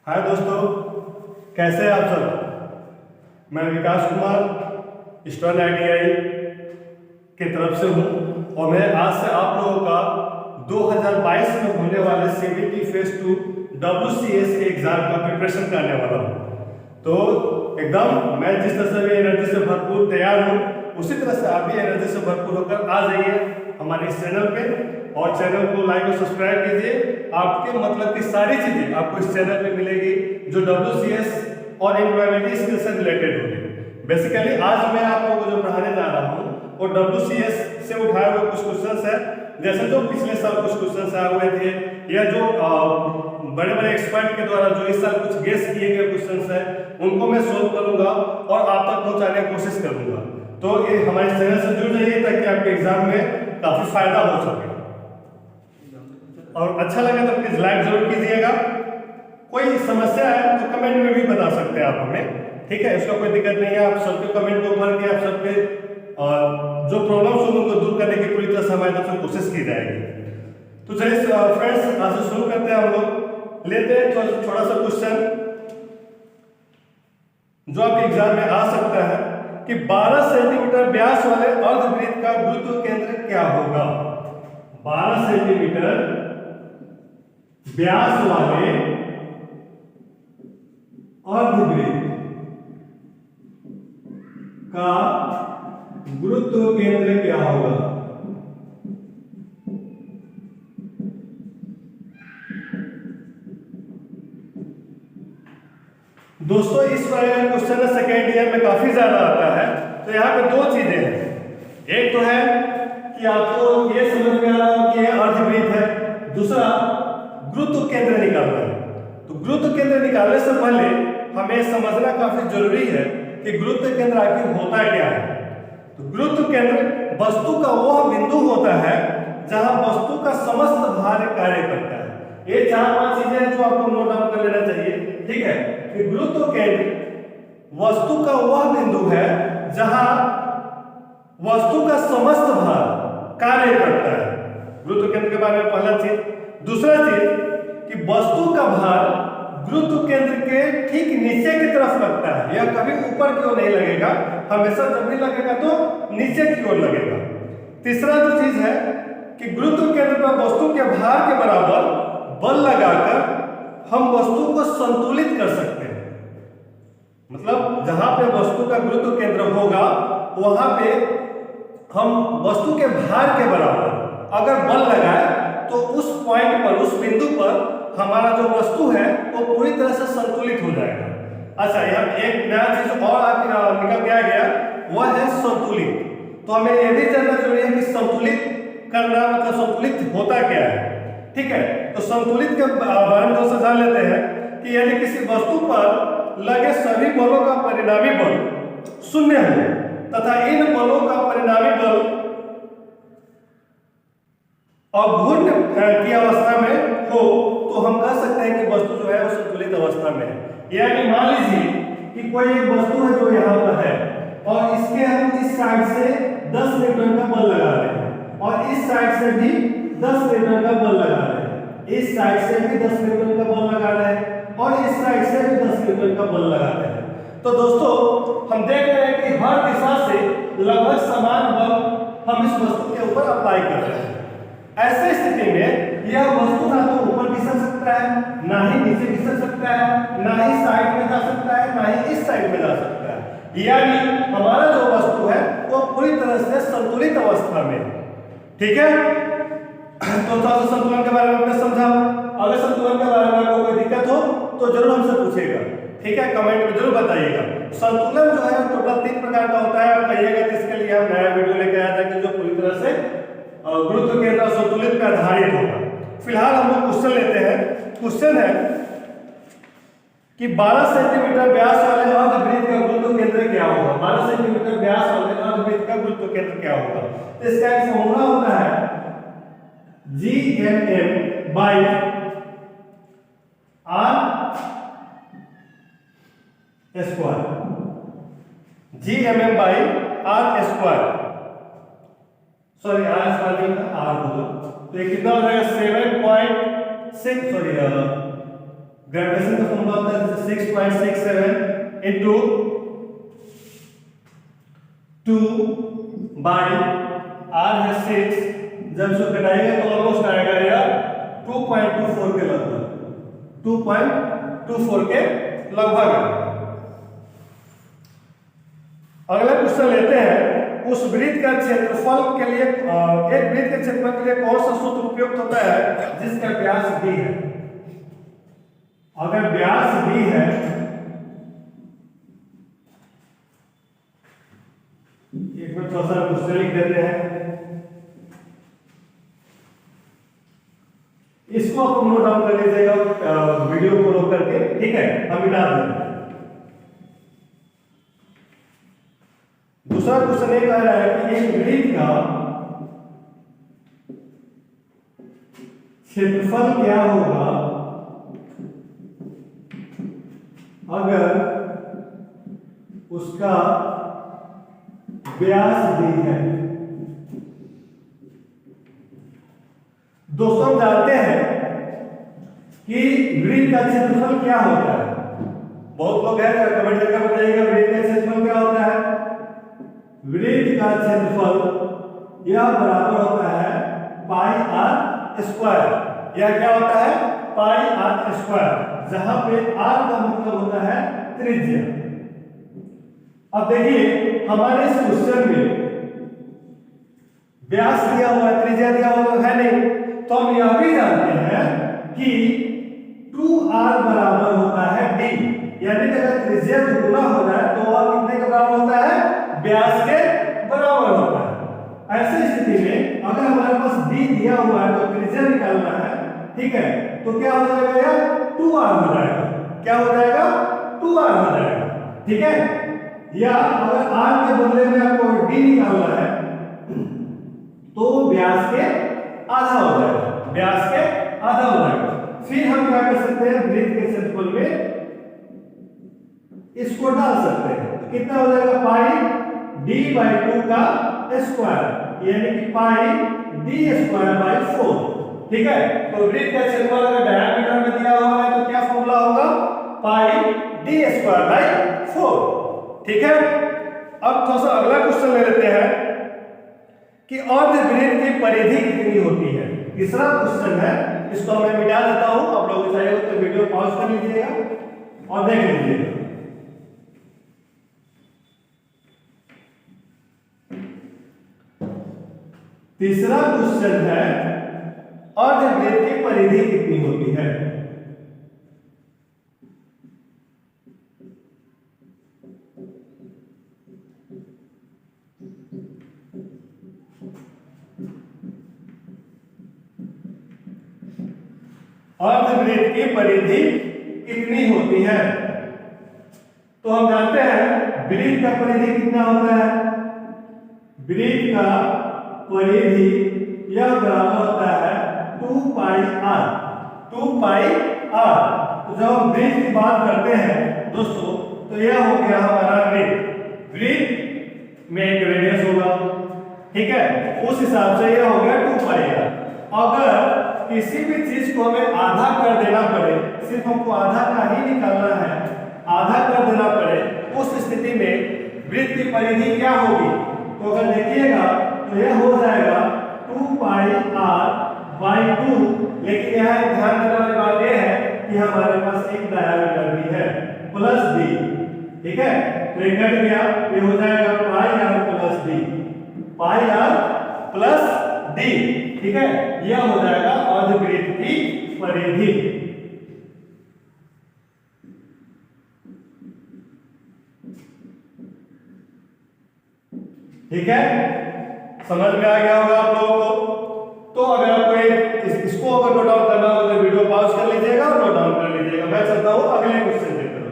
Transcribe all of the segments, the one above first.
हाय दोस्तों, कैसे हैं आप सब। मैं विकास कुमार ईस्टर्न आईटीआई की तरफ से हूं और मैं आज से आप लोगों का 2022 में होने वाले सीबीटी फेज 2 WCS के एग्जाम का प्रिपरेशन करने वाला हूं। तो एकदम मैं जिस तरह से भी एनर्जी से भरपूर तैयार हूं, उसी तरह से आप भी एनर्जी से भरपूर होकर आ जाइए हमारे इस चैनल पे और चैनल को लाइक और सब्सक्राइब कीजिए। आपके मतलब की सारी चीजें आपको इस चैनल पे मिलेगी जो WCS और एम्प्लॉयमेंट स्किल्स से रिलेटेड होगी। बेसिकली आज मैं आप लोगों को जो पढ़ाने जा रहा हूँ वो WCS से उठाए हुए कुछ क्वेश्चंस है, जैसे जो पिछले साल कुछ क्वेश्चंस आए हुए थे या जो बड़े बड़े एक्सपर्ट के द्वारा जो इस साल कुछ गेस किए गए क्वेश्चंस है उनको मैं सोल्व करूंगा और आप तक पहुंचाने की कोशिश करूंगा। तो ये हमारे चैनल से जुड़ जाइए ताकि आपके एग्जाम में काफी फायदा हो सके। और अच्छा लगे तो प्लीज लाइक जरूर कीजिएगा। कोई समस्या है तो कमेंट में भी बता सकते हैं आप हमें, ठीक है, इसका कोई दिक्कत नहीं है। आप सबके कमेंट को पढ़ के आप सबके जो प्रॉब्लम्स हैं उनको दूर करने की पूरी तरह से हमारी तरफ से कोशिश की जाएगी। तो चलिए फ्रेंड्स, आज से शुरू करते हैं। हम लोग लेते हैं थोड़ा सा क्वेश्चन जो आपके एग्जाम में आ सकता है कि 12 सेंटीमीटर व्यास वाले अर्धवृत्त का गुरुत्व केंद्र क्या होगा। 12 सेंटीमीटर व्यास वाले अर्धवृत्त का गुरुत्व केंद्र क्या होगा। दोस्तों इस क्वेश्चन सेकेंड ईयर में काफी ज्यादा आता है। तो यहाँ पे दो चीजें हैं, एक तो है कि आपको ये समझ में आ रहा हो कि ये अर्धवृत्त है, दूसरा गुरुत्व केंद्र निकालना है। तो गुरुत्व केंद्र निकालने से पहले हमें समझना काफी जरूरी है कि गुरुत्व केंद्र आखिर होता क्या है। तो गुरुत्व केंद्र वस्तु का वह बिंदु होता है जहां वस्तु का समस्त भार कार्य करता है। ये 4-5 चीजें हैं जो आपको नोट डाउन कर लेना चाहिए, ठीक है। कि गुरुत्व केंद्र वस्तु का वह बिंदु है जहां वस्तु का समस्त भार कार्य करता है। गुरुत्व केंद्र के बारे में पहला चीज। दूसरा चीज कि वस्तु का भार गुरुत्व केंद्र के ठीक नीचे की तरफ लगता है, यह कभी ऊपर की ओर नहीं लगेगा, हमेशा जब भी लगेगा तो नीचे की ओर लगेगा। तीसरा जो चीज है कि गुरुत्व केंद्र पर वस्तु के भार के बराबर बल लगाकर हम वस्तु को संतुलित कर सकते हैं। मतलब जहां पे वस्तु का गुरुत्व केंद्र होगा वहां पे हम वस्तु के भार के बराबर अगर बल लगाए तो उस पॉइंट पर, उस बिंदु पर हमारा जो वस्तु है वो पूरी तरह से संतुलित हो जाएगा। अच्छा, यहाँ एक नया चीज और निकल के आ गया, वह है संतुलित। तो हमें यह भी जानना जरूरी है कि संतुलित करना मतलब संतुलित होता क्या है, ठीक है। तो संतुलित के बारे में दोस्तों जान लेते हैं कि यदि किसी वस्तु पर लगे सभी बलों का परिणामी बल शून्य हो तथा इन बलों का परिणामी बल अघूर्ण की अवस्था में हो तो हम कह सकते हैं कि वस्तु जो है वो संतुलित अवस्था में है। यानी मान लीजिए कि कोई एक वस्तु है जो यहाँ पर है और इसके हम इस साइड से 10 न्यूटन का बल लगा रहे हैं और इस साइड से भी 10 न्यूटन का बल लगा रहे हैं, इस साइड से भी 10 न्यूटन का बल लगा रहे हैं और इस साइड से भी 10 न्यूटन का बल लगा रहे हैं। तो दोस्तों हम देख रहे हैं कि हर दिशा से लगभग समान बल हम इस वस्तु के ऊपर अप्लाई कर रहे हैं। ऐसे स्थिति में यह वस्तु ना तो ऊपर खिसक सकता है, ना ही नीचे खिसक सकता है, ना ही साइड में जा सकता है, ना ही इस साइड में जा सकता है। यानी हमारा जो वस्तु है वो पूरी तरह से संतुलित अवस्था में, ठीक है। तो संतुलन के बारे में आपने समझा। अगर संतुलन के बारे में आपको कोई दिक्कत हो तो जरूर हमसे पूछिएगा, ठीक है, कमेंट में जरूर बताइएगा। संतुलन जो है टोटल 3 प्रकार का होता है। आप कहिएगा तो इसके लिए हम नया वीडियो लेके आया था कि जो पूरी तरह से गुरुत्व केंद्र संतुलित पे आधारित होगा। फिलहाल हम लोग क्वेश्चन लेते हैं। क्वेश्चन है कि 12 सेंटीमीटर व्यास वाले अर्धवृत्त का गुरुत्व केंद्र क्या होगा। 12 सेंटीमीटर व्यास वाले अर्धवृत्त का गुरुत्व केंद्र क्या होगा। तो इसका एक फॉर्मूला होता है GMM by R square. GMM by R square, sorry R square नहीं था, R होगा। तो ये कितना हो जाएगा 7.6, सॉरी ग्रेविटेशन का फॉर्मूला होता है 6.67 इनटू 2 बाई r है 6, जब इसको घटाएगा तो ऑलमोस्ट आएगा यार 2.24 के लगभग, 2.24 के लगभग। अगला क्वेश्चन लेते हैं, उस वृत्त का क्षेत्रफल के लिए एक वृत्त के क्षेत्रफल के लिए कौन सा सूत्र उपयुक्त होता है जिसका व्यास d है। अगर व्यास d है, एक मिनट थोड़ा सा क्वेश्चन लिख देते हैं, इसको आप नोट डाउन कर लीजिएगा वीडियो को रोक करके, ठीक है, हम मिटा देंगे। दूसरा क्वेश्चन ये कह रहा है कि एक वृत्त का क्षेत्रफल क्या होगा अगर उसका व्यास d है। दोस्तों हम जानते हैं कि वृत्त का क्षेत्रफल क्या होता है, बहुत लोग हैं कमेंट करके बताइएगा वृत्त का क्षेत्रफल क्या होता है। वृत्त का क्षेत्रफल यह बराबर होता है पाई r स्क्वायर। यह क्या होता है, पाई r स्क्वायर, जहां पे r का मतलब होता है त्रिज्या। अब देखिए हमारे इस क्वेश्चन में व्यास दिया हुआ है, त्रिज्या दिया हुआ है नहीं, तो हम यह भी जानते हैं कि 2r बराबर होता है d, यानी कि अगर त्रिज्या दुगुना हो जाए तो r कितने के बराबर होता है, व्यास के बराबर होता है। ऐसी स्थिति में अगर हमारे पास d दिया हुआ है तो त्रिज्या निकालना है, ठीक है, तो क्या हो जाएगा यार, 2r हो जाएगा। क्या हो जाएगा, 2r हो जाएगा, ठीक है। या अगर r के बदले में आपको d निकालना है तो व्यास के आधा हो जाएगा, व्यास के आधा हो जाएगा। फिर हम क्या कर सकते हैं, वृत्त के क्षेत्रफल में इसको डाल सकते हैं, तो कितना हो जाएगा, पाई d/2 का स्क्वायर, यानी कि पाई d²/4, ठीक है। तो वृत्त का क्षेत्रफल अगर डायमीटर में दिया हुआ है तो क्या फॉर्मूला होगा, पाई d²/4, ठीक है। अब थोड़ा सा अगला क्वेश्चन ले लेते हैं कि अर्धवृत्त की परिधि कितनी होती है। तीसरा क्वेश्चन है, इसको मैं मिटा देता हूं, आप लोग चाहिए तो वीडियो पॉज कर लीजिएगा और देख लीजिएगा। तीसरा क्वेश्चन है, अर्धवृत्त की परिधि कितनी होती है। अर्धवृत्त की परिधि कितनी होती है, तो हम जानते हैं वृत्त का परिधि कितना होता है, वृत्त का परिधि यह बराबर होता है 2πr। तो जब हम वृत्त की बात करते हैं दोस्तों, तो यह हो गया हमारा वृत्त, वृत्त में एक रेडियस होगा, ठीक है, उस हिसाब से यह हो गया 2πr। अगर किसी भी चीज को हमें आधा कर देना पड़े, सिर्फ हमको आधा का ही निकालना है, आधा कर देना पड़े, उस स्थिति में वृत्त की परिधि क्या होगी, तो अगर देखिएगा तो यह हो जाएगा 2πr/2, लेकिन यहाँ ध्यान देने वाली बात यह है कि हमारे पास एक डायमीटर भी है प्लस d, ठीक है, तो ये कट गया, ये हो जाएगा πr+d, ठीक है, यह हो जाएगा अर्धवृत्त की परिधि। ठीक है, समझ में आ गया होगा आप लोगों को। तो अगर आपको इसको अगर नोट डाउन करना हो तो वीडियो पॉज कर लीजिएगा और नोट डाउन कर लीजिएगा। मैं चलता हूं अगले क्वेश्चन की तरफ।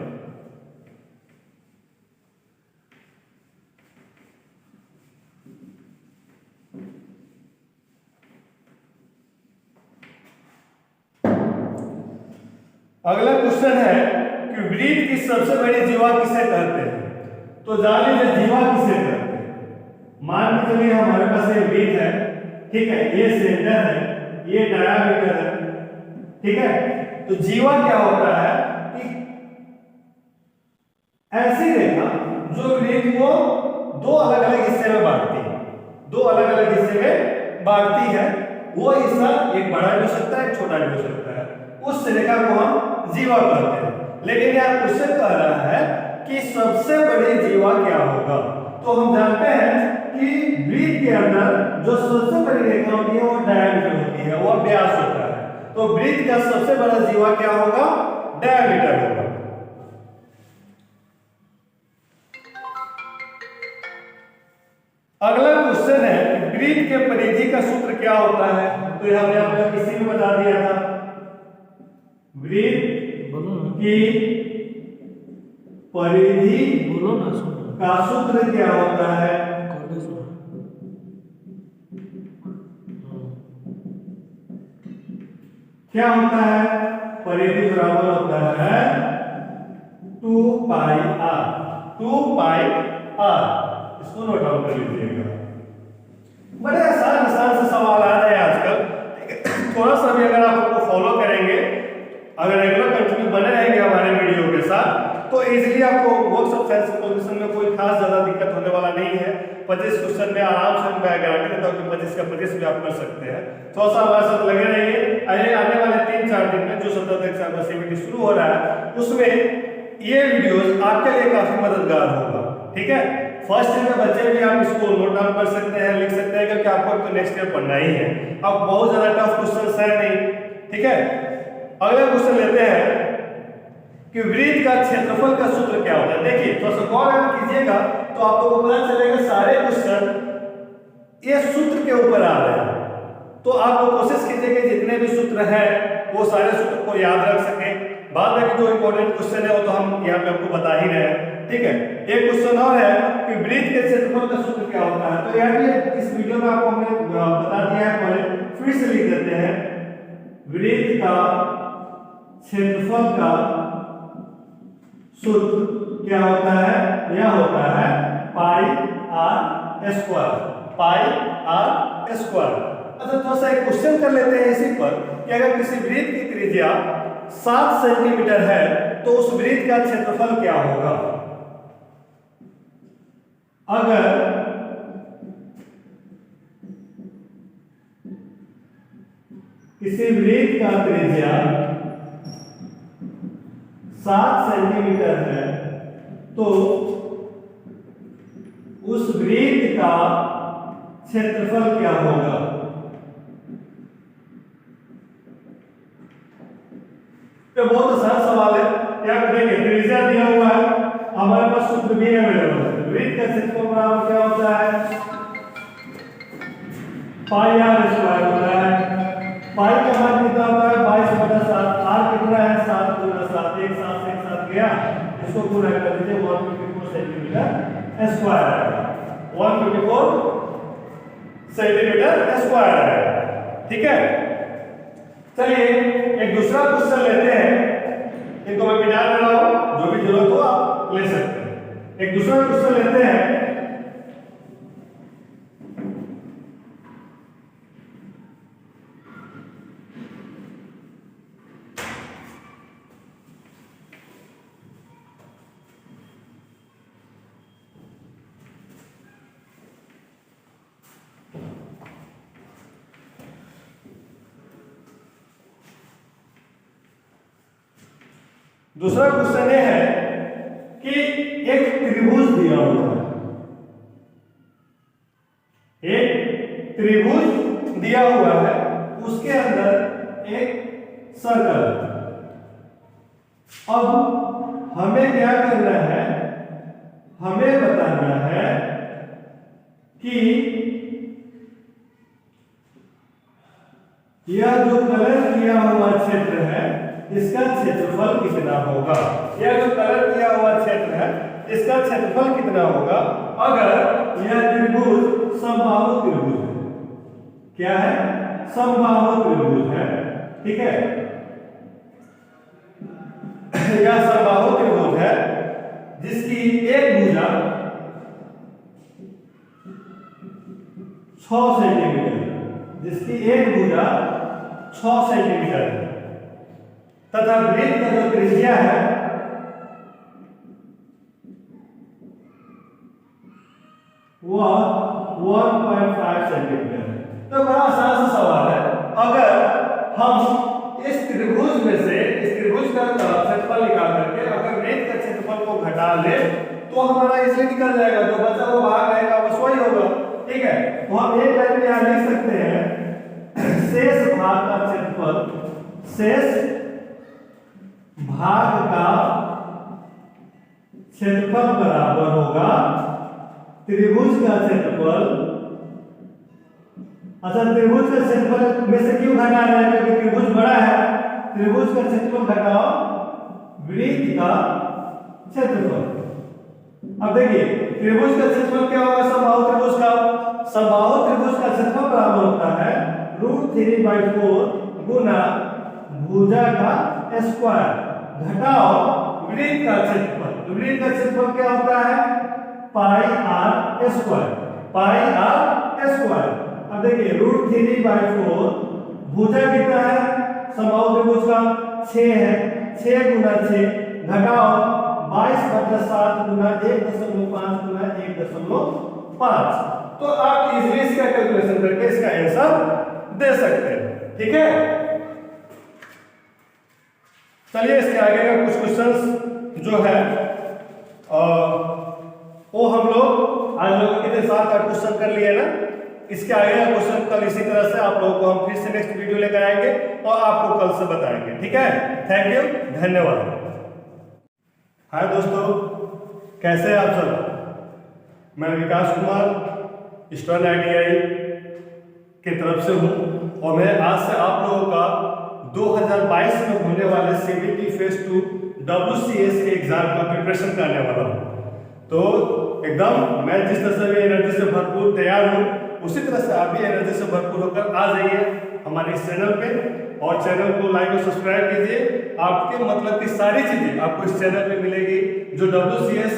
अगला क्वेश्चन है कि वृत्त की सबसे बड़ी जीवा किसे कहते हैं। तो जान लीजिए जीवा किसे कहते हैं। मान के चलिए हमारे पास ये वृत्त है, ठीक है, ये सेंटर है, ये डायमीटर है, ठीक है, तो जीवा क्या होता है कि ऐसी रेखा जो वृत्त को दो अलग अलग हिस्से में बांटती है, दो अलग अलग हिस्से में बांटती है। वो हिस्सा एक बड़ा भी हो सकता है, एक छोटा भी हो सकता है, उस रेखा को हम जीवा कहते हैं। लेकिन यार उससे कह रहा है कि सबसे बड़ी जीवा क्या होगा। तो हम जानते हैं कि वृत्त के अंदर जो सबसे बड़ी रेखा होती है वो डायमीटर होती है, वो व्यास होता है। तो वृत्त का सबसे बड़ा जीवा क्या होगा, डायमीटर होगा। अगला क्वेश्चन है वृत्त के परिधि का सूत्र क्या होता है। तो यह हमने आपको किसी में बता दिया था, वृत्त की परिधि का सूत्र क्या होता है। क्या होता है, परिधि बराबर होता है 2 पाई r, 2 पाई r। इसको नोट डाउन कर लीजिएगा। बड़े आसान से सवाल आ रहे हैं आजकल। थोड़ा सा भी अगर आप उसको फॉलो करेंगे, अगर रेगुलर कंटिन्यू बने रहेंगे हमारे वीडियो के साथ, तो इजीली आपको वर्क्स ऑफ साइंस क्वेश्चन में कोई खास ज्यादा दिक्कत होने वाला नहीं है। 25 क्वेश्चन में आराम से मैं गारंटी देता हूँ कि 25 का 25 भी आप कर सकते हैं। थोड़ा सा हमारे साथ लगे रहिए। आने वाले 3-4 दिन में जो 17 तारीख से आपका सीबीटी शुरू हो रहा है, उसमें ये वीडियोस आपके लिए काफी मददगार होगा। ठीक है, फर्स्ट ईयर के बच्चे भी आप इसको नोट डाउन कर सकते हैं, लिख सकते हैं, क्योंकि आपको तो नेक्स्ट ईयर पढ़ना ही है। अब बहुत ज्यादा टफ क्वेश्चन है नहीं। ठीक है, अगला क्वेश्चन लेते हैं कि वृत्त का क्षेत्रफल का सूत्र क्या होता है। देखिए थोड़ा सा गौर अगर कीजिएगा तो आप लोगों को पता चलेगा सारे क्वेश्चन ये सूत्र के ऊपर आ रहे हैं। तो आप लोग कोशिश कीजिए कि जितने भी सूत्र हैं वो सारे सूत्र को याद रख सकें। बाद में जो इंपॉर्टेंट क्वेश्चन है वो तो हम यहाँ पे आपको बता ही रहे हैं। ठीक है, एक क्वेश्चन और है कि वृत्त के क्षेत्रफल का सूत्र क्या होता है। तो यह भी इस वीडियो में आपको हमने बता दिया है, पहले फिर से लिख देते हैं। वृत्त का क्षेत्रफल का सूत्र क्या होता है, यह होता है पाई r स्क्वायर, पाई r स्क्वायर। अच्छा थोड़ा सा एक क्वेश्चन कर लेते हैं इसी पर कि अगर किसी वृत्त की त्रिज्या 7 सेंटीमीटर है तो उस वृत्त का क्षेत्रफल क्या होगा। अगर किसी वृत्त का त्रिज्या 7 सेंटीमीटर है तो उस वृत्त का क्षेत्रफल क्या होगा। तो बहुत आसान सवाल है। क्या करेंगे, त्रिज्या दिया हुआ है, हमारे पास सूत्र भी अवेलेबल है। वृत्त का क्षेत्रफल बराबर क्या होता है, पाई r स्क्वायर होता है। पाई का मान कितना होता है 22/7, r कितना है 7×7, एक साथ गया, इसको पूरा कर दीजिए 154 सेंटीमीटर स्क्वायर है, 154 सेंटीमीटर स्क्वायर है। ठीक है, चलिए एक दूसरा क्वेश्चन लेते हैं। इनको मैं मिटा दे रहा हूं, जो भी जरूरत हो आप ले सकते हैं। एक दूसरा क्वेश्चन लेते हैं। दूसरा क्वेश्चन ये है कि एक त्रिभुज दिया हुआ है, एक त्रिभुज दिया हुआ है, उसके अंदर एक सर्कल। अब हमें क्या करना है, हमें बताना है कि यह जो कलर किया हुआ क्षेत्र है इसका क्षेत्रफल कितना होगा। यह जो कलर किया हुआ क्षेत्र है इसका क्षेत्रफल कितना होगा अगर यह त्रिभुज समबाहु त्रिभुज है। क्या है, समबाहु त्रिभुज है। ठीक है, यह समबाहु त्रिभुज है जिसकी एक भुजा 6 सेंटीमीटर, जिसकी एक भुजा 6 सेंटीमीटर है। तथा वृत्त का जो त्रिज्या है वह 1.5 सेंटीमीटर है। तो बड़ा आसान सा सवाल है, अगर हम इस त्रिभुज में से इस त्रिभुज का क्षेत्रफल निकाल करके अगर वृत्त का क्षेत्रफल को घटा ले तो हमारा इसलिए निकल जाएगा, जो बचा वो भाग रहेगा बस वही होगा। ठीक है, तो हम एक लाइन में यहां लिख सकते हैं शेष भाग का क्षेत्रफल, शेष भाग का क्षेत्रफल बराबर होगा त्रिभुज का क्षेत्रफल। अच्छा, त्रिभुज का क्षेत्रफल में से क्यों घटा रहे हैं? क्योंकि त्रिभुज बड़ा है, त्रिभुज का क्षेत्रफल घटाओ वृत्त का क्षेत्रफल। अब देखिए त्रिभुज का क्षेत्रफल क्या होगा, समबाहु त्रिभुज का, समबाहु त्रिभुज का क्षेत्रफल बराबर होता है √3/4 गुना भुजा का स्क्वायर घटाओ वृत्त का क्षेत्रफल। वृत्त का क्षेत्रफल क्या होता है? πr², πr²। अब देखिए √3/4 भुजा कितना है समबाहु त्रिभुज का? 6 है, 6 गुना 6 घटाओ 22/7 गुना 1.5 गुना 1.5। तो आप इजीली इसका कैलकुलेशन करके इसका आंसर दे सकते हैं। ठीक है, चलिए इसके आगे का कुछ क्वेश्चंस जो है वो हम लोग आज लोग कितने 7-8 क्वेश्चन कर लिए ना। इसके आगे का क्वेश्चन कल इसी तरह से आप लोगों को हम फिर से नेक्स्ट वीडियो लेकर आएंगे और आपको कल से बताएंगे। ठीक है, थैंक यू, धन्यवाद। हाय दोस्तों, कैसे हैं आप सब? मैं विकास कुमार स्टर्न ITI की तरफ से हूँ और मैं आज से आप लोगों का 2022 में होने वाले CBT फेज 2 WCS के एग्जाम का प्रिपरेशन करने वाला हूँ। तो एकदम मैं जिस तरह से भी एनर्जी से भरपूर तैयार हूँ, उसी तरह से आप भी एनर्जी से भरपूर होकर आ जाइए हमारे इस चैनल पे और चैनल को लाइक और सब्सक्राइब कीजिए। आपके मतलब की सारी चीजें आपको इस चैनल पे मिलेगी जो WCS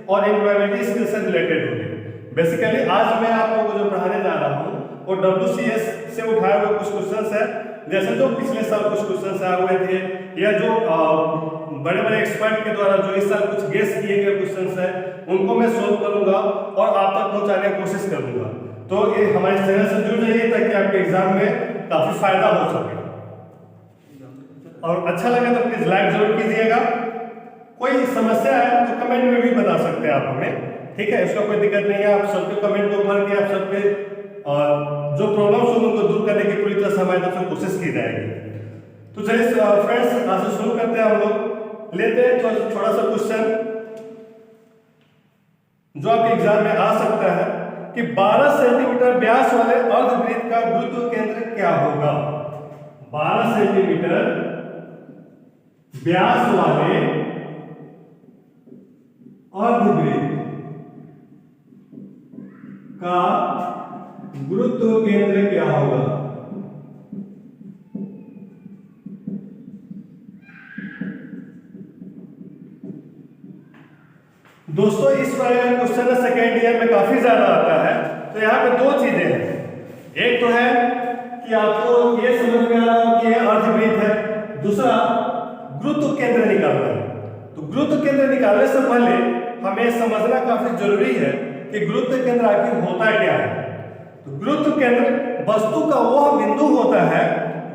और एम्प्लॉयमेंट स्किल से रिलेटेड होगी। बेसिकली आज मैं आप लोगों को जो पढ़ाने जा रहा हूँ वो WCS से उठाए हुए कुछ क्वेश्चंस है, जैसे जो पिछले साल कुछ क्वेश्चंस आए हुए थे या जो बड़े बड़े एक्सपर्ट के द्वारा जो इस साल कुछ गेस किए गए क्वेश्चंस हैं उनको मैं सोल्व करूंगा और आप तक पहुंचाने की कोशिश करूंगा। तो ये हमारे चैनल से जुड़ जाइए ताकि आपके एग्जाम में काफी फायदा हो सके। और अच्छा लगे तो प्लीज लाइक जरूर कीजिएगा। कोई समस्या है तो कमेंट में भी बता सकते हैं आप हमें। ठीक है, इसका कोई दिक्कत नहीं है। आप सबके कमेंट को पढ़ के आप सबके जो प्रॉब्लम्स हो उनको दूर करने की पूरी तरह से हमारी तरफ से कोशिश की जाएगी। तो चलिए फ्रेंड्स आज से शुरू करते हैं। हम लोग लेते हैं थोड़ा सा क्वेश्चन जो आपके एग्जाम में आ सकता है कि 12 सेंटीमीटर व्यास वाले अर्धवृत्त का गुरुत्व केंद्र क्या होगा। 12 सेंटीमीटर व्यास वाले अर्धवृत्त का गुरुत्व केंद्र क्या होगा। दोस्तों इस क्वेश्चन सेकेंड ईयर में काफी ज्यादा आता है। तो यहाँ पे दो चीजें हैं, एक तो है कि आपको ये समझ में आ रहा हो कि ये अर्धवृत्त है, दूसरा गुरुत्व केंद्र निकालना है। तो गुरुत्व केंद्र निकालने से पहले हमें समझना काफी जरूरी है कि गुरुत्व केंद्र आखिर होता क्या है। तो गुरुत्व केंद्र वस्तु का वह बिंदु होता है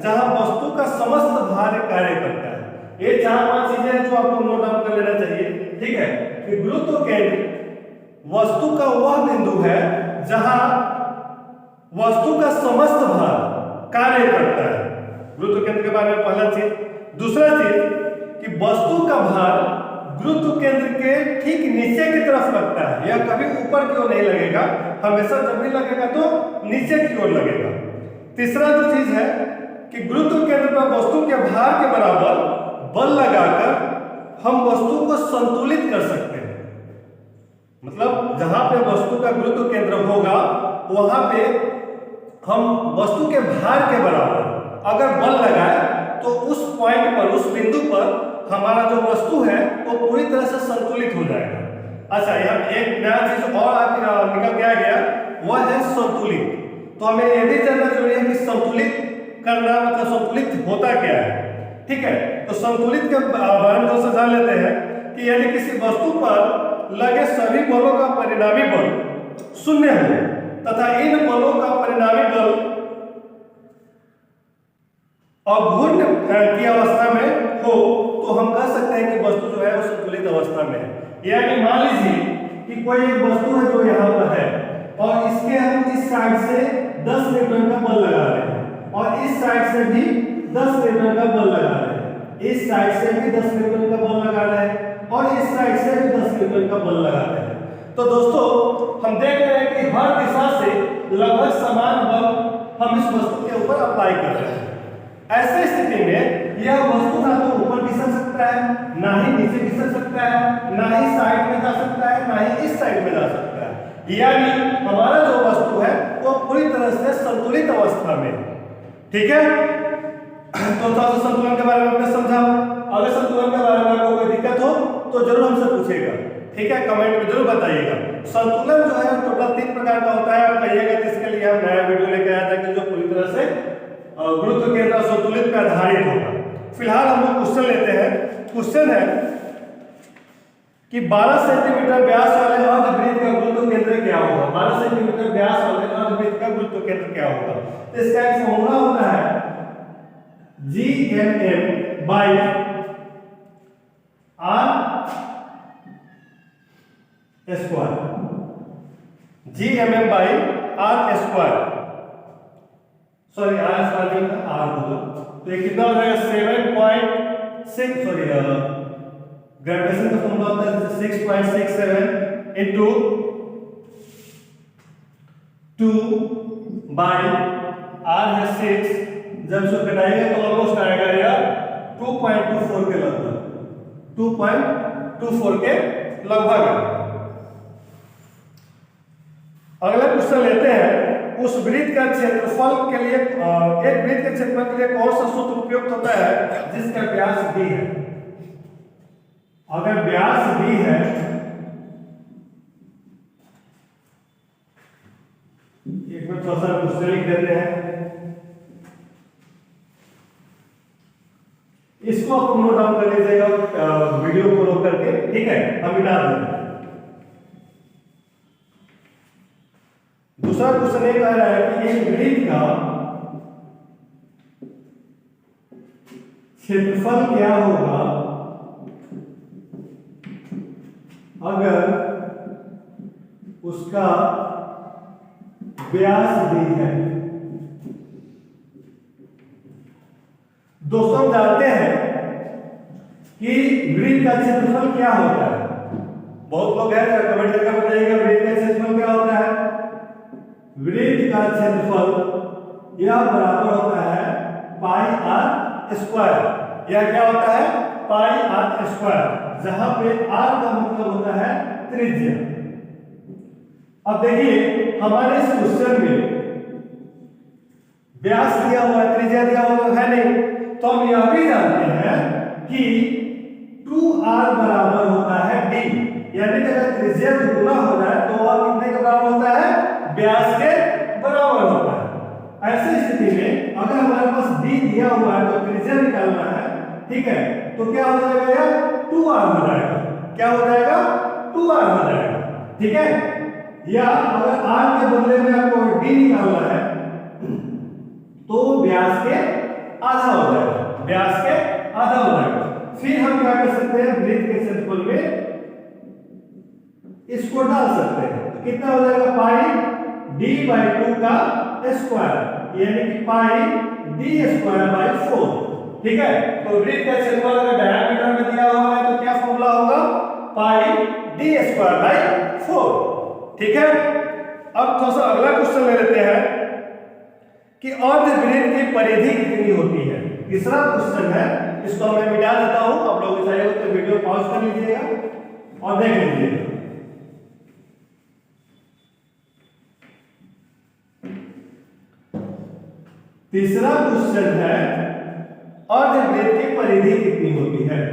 जहां वस्तु का समस्त भार कार्य करता है। ये 4-5 चीजें हैं जो आपको नोट डाउन कर लेना चाहिए। ठीक है, कि गुरुत्व केंद्र वस्तु का वह बिंदु है जहां वस्तु का समस्त भार कार्य करता है। गुरुत्व केंद्र के बारे में पहला चीज। दूसरा चीज कि वस्तु का भार गुरुत्व केंद्र के ठीक नीचे की तरफ लगता है, यह कभी ऊपर की ओर नहीं लगेगा, हमेशा जब भी लगेगा तो नीचे की ओर लगेगा। तीसरा जो चीज है कि गुरुत्व केंद्र पर वस्तु के भार के बराबर बल लगाकर हम वस्तु को संतुलित कर सकते हैं। मतलब जहां पे वस्तु का गुरुत्व केंद्र होगा वहां पे हम वस्तु के भार के बराबर अगर बल लगाए तो उस पॉइंट पर, उस बिंदु पर हमारा जो वस्तु है वो पूरी तरह से संतुलित हो जाएगा। अच्छा, यहाँ एक नया चीज और निकल के आ गया, वह है संतुलित। तो हमें यह भी जानना जरूरी है कि संतुलित करना मतलब संतुलित होता क्या है। ठीक है, तो संतुलित के बारे में दोस्तों जान लेते हैं कि यदि किसी वस्तु पर लगे सभी बलों का परिणामी बल शून्य हो तथा इन बलों का परिणामी बल अघूर्ण की अवस्था में हो तो हम कह सकते हैं कि वस्तु जो है वो संतुलित अवस्था में है। यानी मान लीजिए कि कोई एक वस्तु है जो यहाँ पर है और इसके हम इस साइड से 10 न्यूटन का बल लगा रहे हैं और इस साइड से भी 10 न्यूटन का बल लगा रहे हैं, इस साइड से भी 10 न्यूटन का बल लगा रहे हैं और इस साइड से भी 10 न्यूटन का बल लगा रहे हैं। तो दोस्तों हम देख रहे हैं कि हर दिशा से लगभग समान बल हम इस वस्तु के ऊपर अप्लाई कर रहे हैं। ऐसे स्थिति में यह वस्तु ना तो ऊपर खिसक सकता है, ना ही नीचे खिसक सकता है, ना ही साइड में जा सकता है, ना ही इस साइड में जा सकता है। यानी हमारा जो वस्तु है वो पूरी तरह से संतुलित अवस्था में, ठीक है। तो संतुलन के बारे में आपने समझा। अगर संतुलन के बारे में आपको कोई दिक्कत हो तो जरूर हमसे पूछिएगा, ठीक है, कमेंट में जरूर बताइएगा। संतुलन जो है टोटल 3 प्रकार का होता है। आप कहिएगा कि इसके लिए हम नया वीडियो लेके आया था कि जो पूरी तरह से गुरुत्व केंद्र संतुलित पे आधारित होगा। फिलहाल हम लोग क्वेश्चन लेते हैं। क्वेश्चन है कि 12 सेंटीमीटर व्यास वाले अर्धवृत्त का गुरुत्व केंद्र क्या होगा। 12 सेंटीमीटर व्यास वाले अर्धवृत्त का गुरुत्व केंद्र क्या होगा। तो इसका एक फॉर्मूला होता है Gmm by r square, Gmm by r square, sorry r square में r होगा। तो ये कितना हो जाएगा 7.6, सॉरी ग्रेविटेशन का फॉर्मूला होता है 6.67 इनटू 2 बाय r है 6, जब इसको घटाएंगे तो ऑलमोस्ट आएगा यार 2.24 के लगभग, 2.24 के लगभग। अगला क्वेश्चन लेते हैं। उस वृत्त का क्षेत्रफल के लिए एक वृत्त के क्षेत्रफल के लिए कौन सा सूत्र उपयुक्त होता है जिसका व्यास d है। अगर व्यास d है, एक मिनट थोड़ा सा क्वेश्चन लिख देते हैं, इसको आप नोट डाउन कर लीजिएगा वीडियो को रोक करके, ठीक है, हम मिटा देंगे। दूसरा क्वेश्चन ये कह रहा है कि एक वृत्त का क्षेत्रफल क्या होगा अगर उसका व्यास d है। दोस्तों हम जानते हैं कि वृत्त का क्षेत्रफल क्या होता है। बहुत लोग हैं जो कमेंट करके बताइएगा वृत्त का क्षेत्रफल क्या होता है। वृत्त का क्षेत्रफल यह बराबर होता है पाई r स्क्वायर। यह क्या होता है पाई r स्क्वायर, जहां पे r का मतलब होता है त्रिज्या। अब देखिए हमारे इस क्वेश्चन में व्यास दिया हुआ है, त्रिज्या दिया हुआ है नहीं, तो हम यह भी जानते हैं कि 2r बराबर होता है d, यानी कि अगर त्रिज्या दुगुना हो जाए तो r कितने के बराबर होता है, व्यास के बराबर होता है। ऐसी स्थिति में अगर हमारे पास d दिया हुआ है तो त्रिज्या निकालना है, ठीक है, तो क्या हो जाएगा यार 2r हो जाएगा। क्या हो जाएगा 2r हो जाएगा, ठीक है। या अगर r के बदले में आपको d निकालना है तो व्यास के आधा हो जाएगा, व्यास के आधा हो जाएगा। फिर हम क्या कर सकते हैं, वृत्त के क्षेत्रफल में इसको डाल सकते हैं, तो कितना हो जाएगा पाई d/2 का स्क्वायर, यानी कि पाई d²/4, ठीक है। तो वृत्त का क्षेत्रफल अगर डायमीटर में दिया हुआ है तो क्या फॉर्मूला होगा, पाई d²/4, ठीक है। अब थोड़ा सा अगला क्वेश्चन ले लेते हैं कि अर्धवृत्त की परिधि कितनी होती है। तीसरा क्वेश्चन है, इसको मैं मिटा देता हूं, आप लोग चाहिए तो वीडियो पॉज कर लीजिएगा और देख लीजिएगा। तीसरा क्वेश्चन है अर्धवृत्त की परिधि कितनी होती है।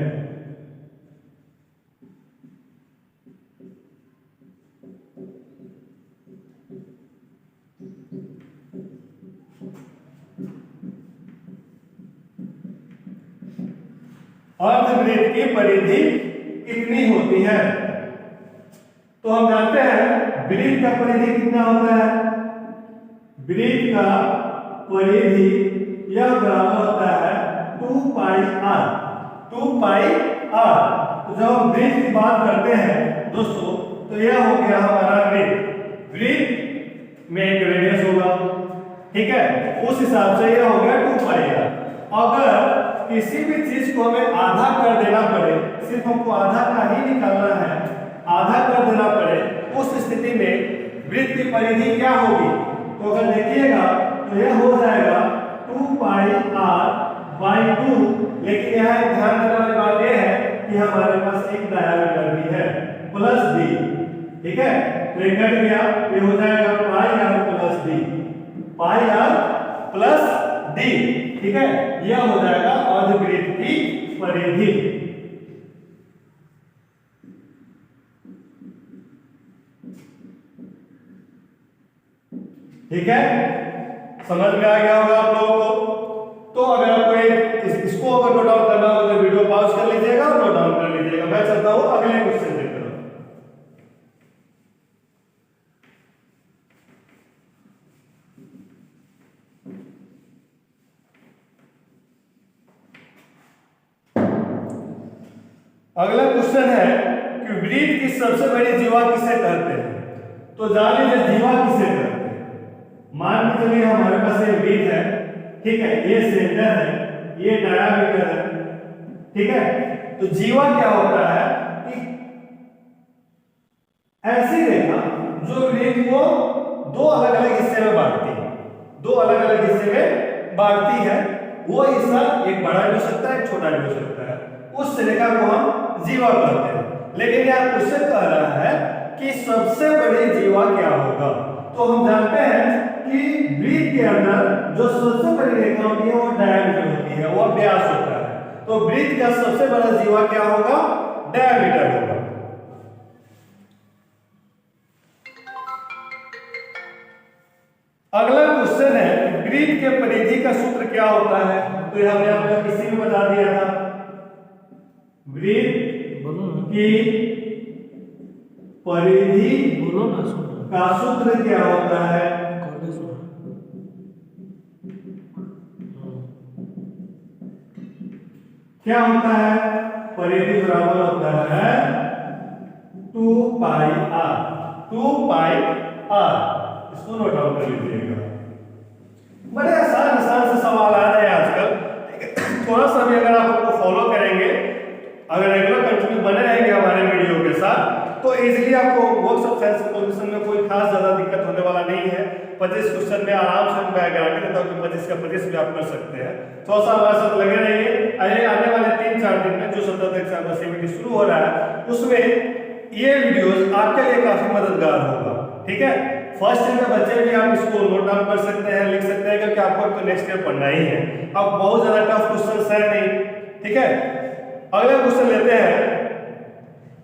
अर्धवृत्त की परिधि कितनी होती है? तो हम जानते हैं वृत्त का परिधि कितना होता है। वृत्त का परिधि यह बराबर होता है 2 पाई r। 2 पाई r। तो जब हम वृत्त की बात करते हैं दोस्तों, तो यह हो गया हमारा वृत्त। वृत्त में एक रेडियस होगा, ठीक है, उस हिसाब से यह हो गया 2 पाई r। अगर किसी भी चीज को हमें आधा कर देना पड़े, सिर्फ हमको आधा का ही निकालना है, आधा कर देना पड़े, उस स्थिति में वृत्त की परिधि क्या होगी? तो अगर देखिएगा तो यह हो जाएगा 2 पाई r बाई 2। लेकिन यहाँ एक ध्यान देने वाली बात यह है कि हमारे पास एक डायमीटर भी है प्लस d, ठीक है। तो ये कट गया, ये हो जाएगा पाई r प्लस d, पाई r प्लस d, ठीक है। यह हो जाएगा अर्धवृत्त की परिधि। ठीक है, समझ में आ गया होगा आप लोगों को। तो अगर आपको इसको अगर नोट डाउन करना हो तो वीडियो पॉज कर लीजिएगा और नोट डाउन कर लीजिएगा। मैं चलता हूं अगले क्वेश्चन की तरफ। अगला क्वेश्चन है कि वृत्त की सबसे बड़ी जीवा किसे कहते हैं? तो जान लीजिए जीवा किसे कहते हैं। मान के चलिए हमारे पास एक वृत्त है, ठीक है, ये सेंटर है, ये डायमीटर है, ठीक है। तो जीवा क्या होता है कि ऐसी रेखा जो वृत्त को दो अलग अलग हिस्से में बांटती है, दो अलग अलग हिस्से में बांटती है। वो हिस्सा एक बड़ा भी हो सकता है, एक छोटा भी हो सकता है, उस रेखा को हम जीवा कहते हैं। लेकिन यह क्वेश्चन कह रहा है कि सबसे बड़ी जीवा क्या होगा? तो हम जानते हैं कि वृत्त के अंदर जो सबसे बड़ी रेखा होती है वो डायमीटर होती है, वो व्यास होता है। तो वृत्त का सबसे बड़ा जीवा क्या होगा? डायमीटर होगा। अगला क्वेश्चन है वृत्त के परिधि का सूत्र क्या होता है? तो यह हमने आपको किसी में बता दिया था। वृत्त की परिधि का सूत्र क्या होता है? क्या होता है? परिधि बराबर होता है 2 पाई r। 2 पाई r, इसको नोट डाउन कर लीजिएगा। बड़े आसान आसान से सवाल आ रहे हैं आजकल। थोड़ा सा भी अगर आप उनको फॉलो करेंगे, अगर रेगुलर कंटिन्यू बने रहेंगे हमारे वीडियो के साथ, तो इजीली आपको वर्क्स ऑफ साइंस पोजीशन में कोई खास ज्यादा दिक्कत होने वाला नहीं है। 25 क्वेश्चन में आराम से मैं गारंटी देता हूं कि 25 का 25 भी आप कर सकते हैं। थोड़ा सा हमारे साथ लगे रहिए। आने वाले 3-4 दिन में जो 17 एग्जाम का सीबीटी शुरू हो रहा है, उसमें ये वीडियोस आपके लिए काफी मददगार होगा, ठीक है। फर्स्ट ईयर के बच्चे भी आप इसको नोट डाउन कर सकते हैं, लिख सकते हैं, क्योंकि आपको तो नेक्स्ट ईयर पढ़ना ही है। अब बहुत ज्यादा टफ क्वेश्चन है नहीं, ठीक है। अगला क्वेश्चन लेते हैं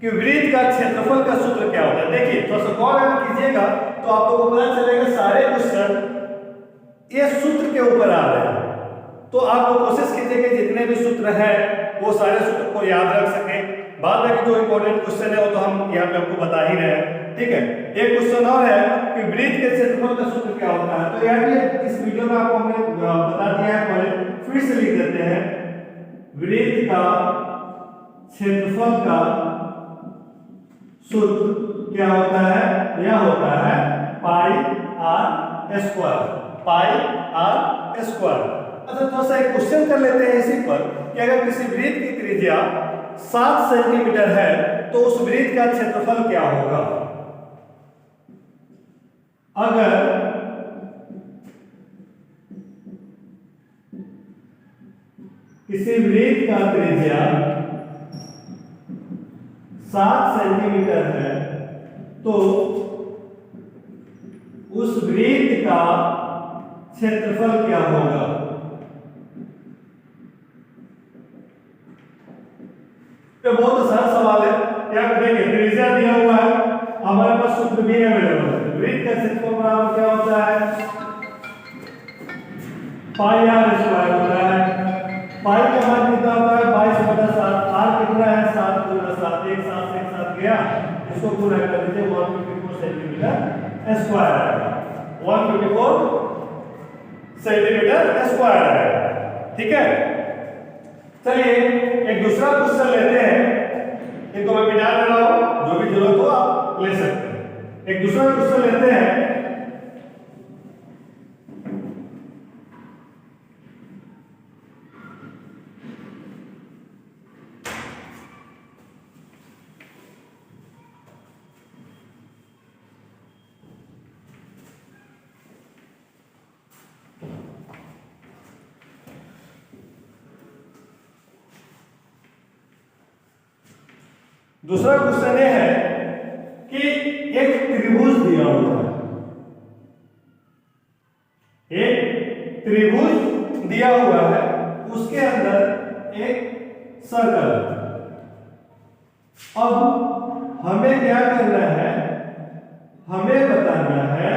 कि वृत्त का क्षेत्रफल का सूत्र क्या होता है। देखिए थोड़ा सा गौर अगर कीजिएगा तो आप लोगों को पता चलेगा सारे क्वेश्चन ये सूत्र के ऊपर आ रहे हैं। तो आप लोग कोशिश कीजिए कि जितने भी सूत्र हैं वो सारे सूत्र को याद रख सकें। बाद में जो इंपॉर्टेंट क्वेश्चन है वो तो हम यहाँ पे आपको बता ही रहे हैं, ठीक है। एक क्वेश्चन और है कि वृत्त के क्षेत्रफल का सूत्र क्या होता है। तो यह भी इस वीडियो में आपको हमने बता दिया है, पहले फिर से लिख देते हैं। वृत्त का क्षेत्रफल का सूत्र क्या होता है? यह होता है पाई r स्क्वायर, पाई r स्क्वायर। अच्छा थोड़ा सा एक क्वेश्चन कर लेते हैं इसी पर कि अगर किसी वृत्त की त्रिज्या 7 सेंटीमीटर है तो उस वृत्त का क्षेत्रफल क्या होगा? अगर किसी वृत्त का त्रिज्या 7 सेंटीमीटर है तो उस वृत्त का क्षेत्रफल क्या होगा? तो बहुत आसान सवाल है। क्या करेंगे? त्रिज्या दिया हुआ है, हमारे पास सूत्र भी अवेलेबल है। वृत्त का क्षेत्रफल बराबर क्या होता है? पाई r स्क्वायर होता है, पाई का मान कितना होता है 22/7। आर कितना है 7 × 7, एक साथ गया, इसको पूरा कर दीजिए 154 सेंटीमीटर स्क्वायर आएगा, 154 सेंटीमीटर स्क्वायर आएगा। ठीक है, चलिए एक दूसरा क्वेश्चन लेते हैं, इनको मैं मिटा दे रहा हूं, जो भी जरूरत हो आप ले सकते हैं। एक दूसरा क्वेश्चन लेते हैं, दूसरा क्वेश्चन ये है कि एक त्रिभुज दिया हुआ है, एक त्रिभुज दिया हुआ है, उसके अंदर एक सर्कल। अब हमें क्या करना है, हमें बताना है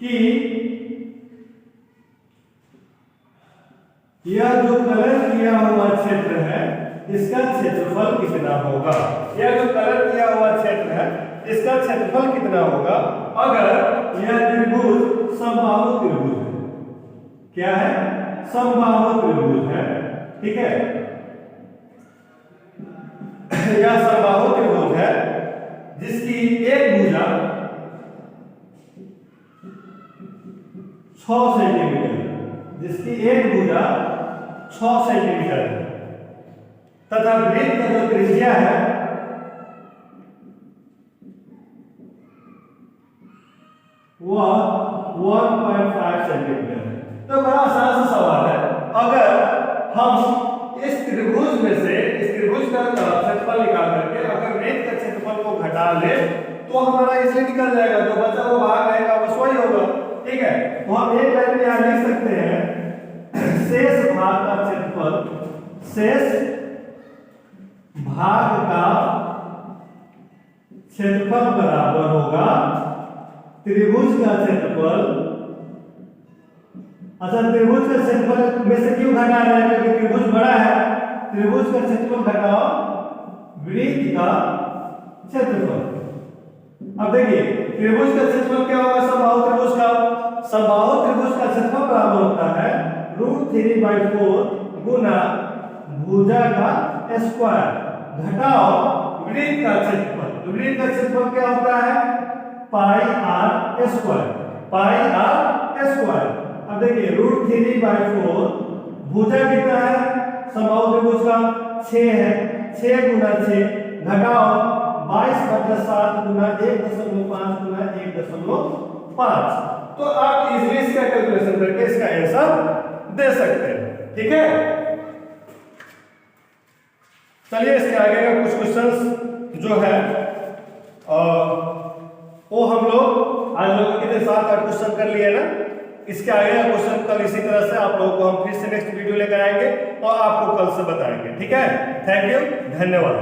कि यह जो कलर किया हुआ क्षेत्र है इसका क्षेत्रफल कितना होगा। यह जो कलर किया हुआ क्षेत्र है इसका क्षेत्रफल कितना होगा अगर यह त्रिभुज समबाहु त्रिभुज है। क्या है? समबाहु त्रिभुज है। ठीक है, यह समबाहु त्रिभुज है जिसकी एक भुजा 6 सेंटीमीटर, जिसकी एक भुजा 6 सेंटीमीटर है तथा वृत्त का जो त्रिज्या है वह 1.5 सेंटीमीटर है। तो बड़ा आसान सा सवाल है, अगर हम इस त्रिभुज में से इस त्रिभुज का क्षेत्रफल निकाल करके अगर वृत्त का क्षेत्रफल को घटा ले तो हमारा इससे निकल जाएगा, जो बचा वो भाग रहेगा बस वही होगा। ठीक है, तो हम एक लाइन में यहां लिख सकते हैं शेष भाग का क्षेत्रफल, शेष भाग का क्षेत्रफल बराबर होगा त्रिभुज का क्षेत्रफल। अच्छा, त्रिभुज का क्षेत्रफल में से क्यों घटा रहे हैं? क्योंकि त्रिभुज बड़ा है, त्रिभुज का क्षेत्रफल घटाओ वृत्त का क्षेत्रफल। अब देखिए त्रिभुज का क्षेत्रफल क्या होगा समबाहु त्रिभुज का, समबाहु त्रिभुज का क्षेत्रफल बराबर होता है √3/4 गुना भुजा का स्क्वायर घटाओ वृत्त का क्षेत्रफल। वृत्त का क्षेत्रफल क्या होता है πr², πr²। अब देखिए √3/4 भुजा कितना है समबाहु त्रिभुज का 6 है, 6 गुना 6 घटाओ 22/7 गुना 1.5 गुना 1.5। तो आप इजीली इसका कैलकुलेशन करके इसका आंसर दे सकते हैं। ठीक है, चलिए इसके आगे का कुछ क्वेश्चंस जो है वो हम लोग आज लोग कितने 7-8 क्वेश्चन कर लिए ना, इसके आगे का क्वेश्चन कल इसी तरह से आप लोगों को हम फिर से नेक्स्ट वीडियो लेकर आएंगे और आपको कल से बताएंगे। ठीक है, थैंक यू, धन्यवाद।